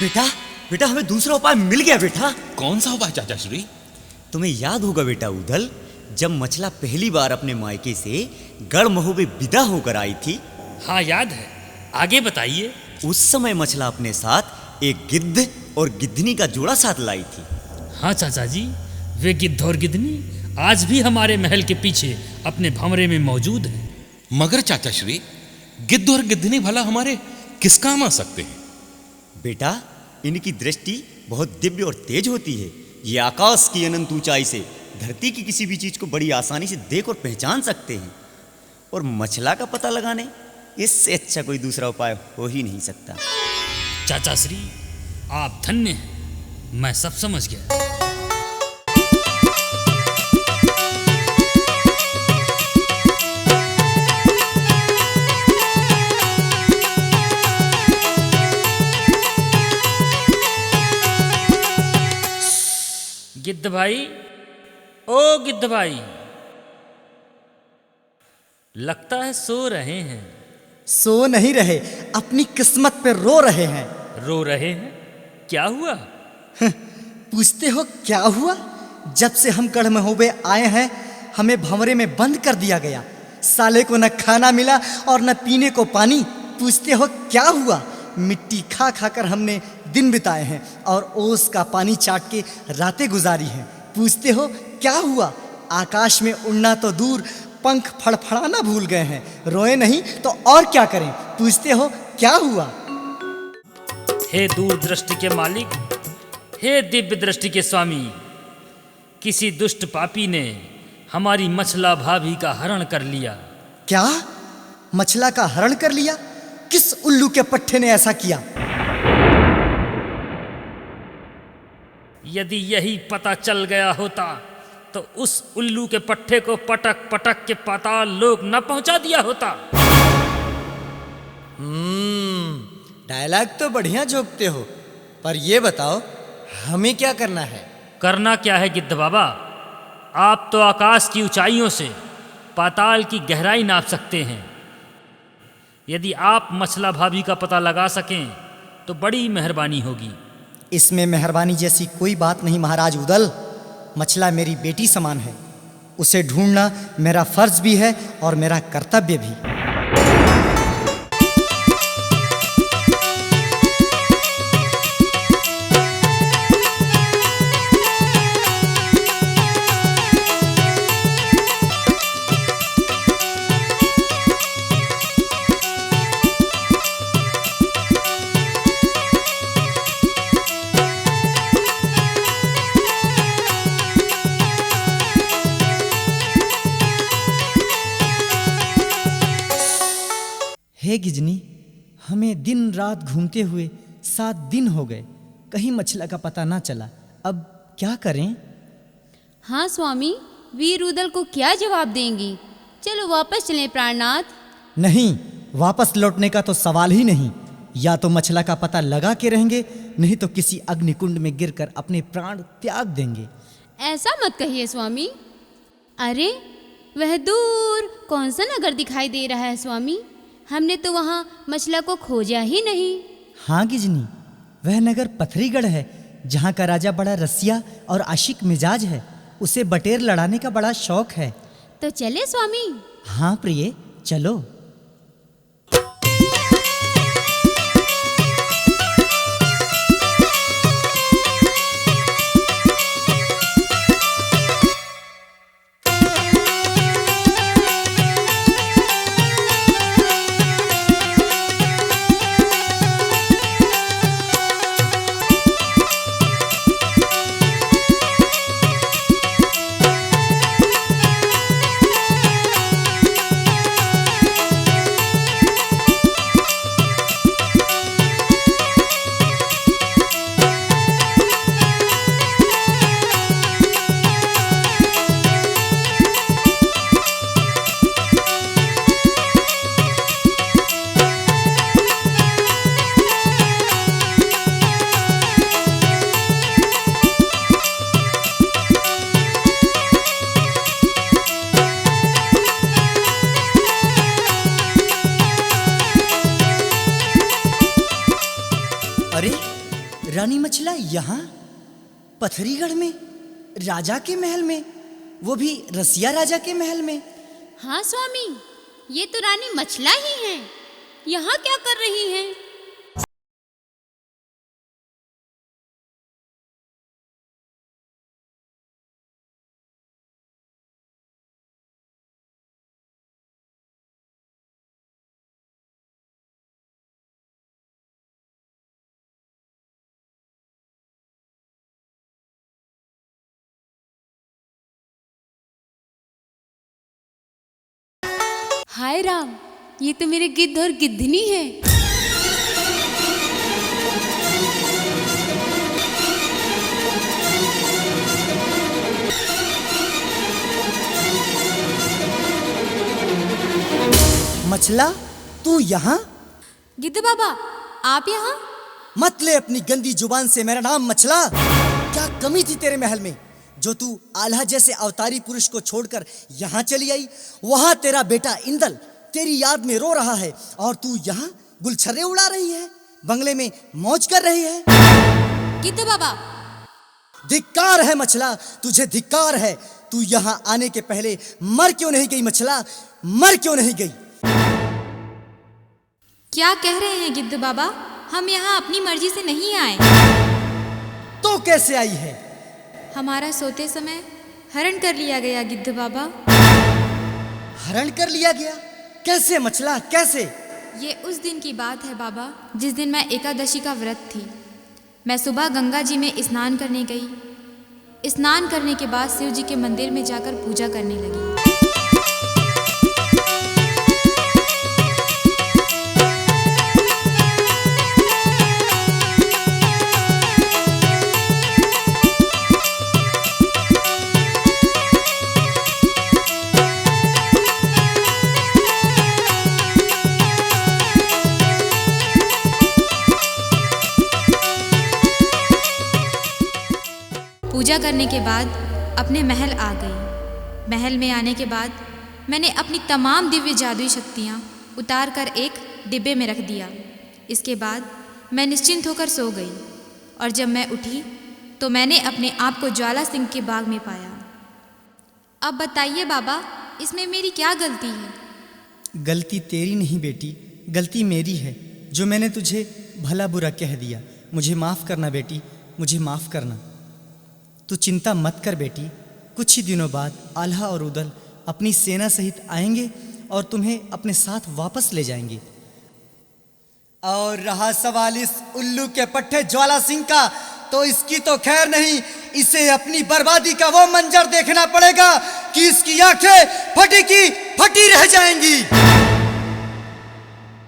बेटा बेटा हमें दूसरा उपाय मिल गया बेटा। कौन सा उपाय चाचा श्री? तुम्हें याद होगा बेटा उदल, जब मछला पहली बार अपने मायके से गढ़महू में विदा होकर आई थी। हाँ याद है, आगे बताइए। उस समय मछला अपने साथ एक गिद्ध और गिद्धनी का जोड़ा साथ लाई थी। हाँ चाचा जी, वे गिद्ध और गिद्धनी आज भी हमारे महल के पीछे अपने भंवरे में मौजूद हैं। मगर चाचा श्री, गिद्ध और गिद्धनी भला हमारे किस काम आ सकते हैं? बेटा इनकी दृष्टि बहुत दिव्य और तेज होती है। ये आकाश की अनंत ऊंचाई से धरती की किसी भी चीज को बड़ी आसानी से देख और पहचान सकते हैं। और मछला का पता लगाने इससे अच्छा कोई दूसरा उपाय हो ही नहीं सकता। चाचा श्री, आप धन्य हैं, मैं सब समझ गया। गिद्ध भाई, ओ गिद्ध भाई, लगता है सो रहे हैं। सो नहीं रहे, अपनी किस्मत पे रो रहे हैं। रो रहे हैं? क्या हुआ? पूछते हो क्या हुआ? जब से हम गढ़महू में आए हैं, हमें भंवरे में बंद कर दिया गया। साले को न खाना मिला और न पीने को पानी। पूछते हो क्या हुआ? मिट्टी खा खा कर हमने दिन बिताए हैं और ओस का पानी चाट के रातें गुजारी हैं। पूछते हो क्या हुआ? आकाश में उड़ना तो दूर, पंख फड़फड़ाना भूल गए हैं। रोए नहीं तो और क्या करें? पूछते हो क्या हुआ? हे दूरदृष्टि के मालिक, हे दिव्य दृष्टि के स्वामी, किसी दुष्ट पापी ने हमारी मछला भाभी का हरण कर लिया। क्या? मछला का हरण कर लिया? किस उल्लू के पट्टे ने ऐसा किया? यदि यही पता चल गया होता तो उस उल्लू के पट्टे को पटक पटक के पाताल लोक न पहुंचा दिया होता। डायलॉग तो बढ़िया जोकते हो, पर ये बताओ हमें क्या करना है? करना क्या है गिद्ध बाबा? आप तो आकाश की ऊंचाइयों से पाताल की गहराई नाप सकते हैं। यदि आप मछला भाभी का पता लगा सकें तो बड़ी मेहरबानी होगी। इसमें मेहरबानी जैसी कोई बात नहीं महाराज उदल। मछला मेरी बेटी समान है। उसे ढूंढना मेरा फर्ज भी है और मेरा कर्तव्य भी। हे गिजनी, हमें दिन रात घूमते हुए 7 दिन हो गए, कहीं मछला का पता ना चला। अब क्या करें? हाँ स्वामी, वीर उदल को क्या जवाब देंगी? चलो वापस चलें प्राणनाथ। नहीं, वापस लौटने का तो सवाल ही नहीं। या तो मछला का पता लगा के रहेंगे, नहीं तो किसी अग्निकुंड में गिरकर अपने प्राण त्याग देंगे। ऐसा मत कहिए स्वामी। अरे वह दूर कौन सा नगर दिखाई दे रहा है स्वामी? हमने तो वहाँ मछला को खोजा ही नहीं। हाँ गिजनी, वह नगर पथरीगढ़ है, जहाँ का राजा बड़ा रसिया और आशिक मिजाज है। उसे बटेर लड़ाने का बड़ा शौक है। तो चले स्वामी। हाँ प्रिय, चलो। रानी मछला यहाँ पथरीगढ़ में, राजा के महल में, वो भी रसिया राजा के महल में? हाँ स्वामी, ये तो रानी मछला ही हैं। यहाँ क्या कर रही हैं? हाय राम, ये तो मेरे गिद्ध और गिद्धनी है। मछला तू यहाँ? गिद्ध बाबा, आप यहाँ? मत ले अपनी गंदी जुबान से मेरा नाम मछला। क्या कमी थी तेरे महल में जो तू आल्हा जैसे अवतारी पुरुष को छोड़कर यहाँ चली आई? वहां तेरा बेटा इंदल तेरी याद में रो रहा है और तू यहाँ गुलछर्रे उड़ा रही है, बंगले में मौज कर रही है। गिद्ध बाबा, धिक्कार है मछला, तुझे धिक्कार है। तू यहाँ आने के पहले मर क्यों नहीं गई मछला? मर क्यों नहीं गई? क्या कह रहे हैं गिद्ध बाबा? हम यहाँ अपनी मर्जी से नहीं आए। तो कैसे आई है? हमारा सोते समय हरण कर लिया गया गिद्ध बाबा। हरण कर लिया गया? कैसे मछला, कैसे? ये उस दिन की बात है बाबा, जिस दिन मैं एकादशी का व्रत थी। मैं सुबह गंगा जी में स्नान करने गई। स्नान करने के बाद शिव जी के मंदिर में जाकर पूजा करने लगी। पूजा करने के बाद अपने महल आ गई। महल में आने के बाद मैंने अपनी तमाम दिव्य जादुई शक्तियाँ उतार कर एक डिब्बे में रख दिया। इसके बाद मैं निश्चिंत होकर सो गई और जब मैं उठी तो मैंने अपने आप को ज्वाला सिंह के बाग में पाया। अब बताइए बाबा, इसमें मेरी क्या गलती है? गलती तेरी नहीं बेटी, गलती मेरी है जो मैंने तुझे भला बुरा कह दिया। मुझे माफ़ करना बेटी, मुझे माफ़ करना। तू चिंता मत कर बेटी, कुछ ही दिनों बाद आल्हा और उदल अपनी सेना सहित आएंगे और तुम्हें अपने साथ वापस ले जाएंगे। और रहा सवाल इस उल्लू के पट्टे ज्वाला सिंह का, तो इसकी तो खैर नहीं। इसे अपनी बर्बादी का वो मंजर देखना पड़ेगा कि इसकी आंखें फटी की फटी रह जाएंगी।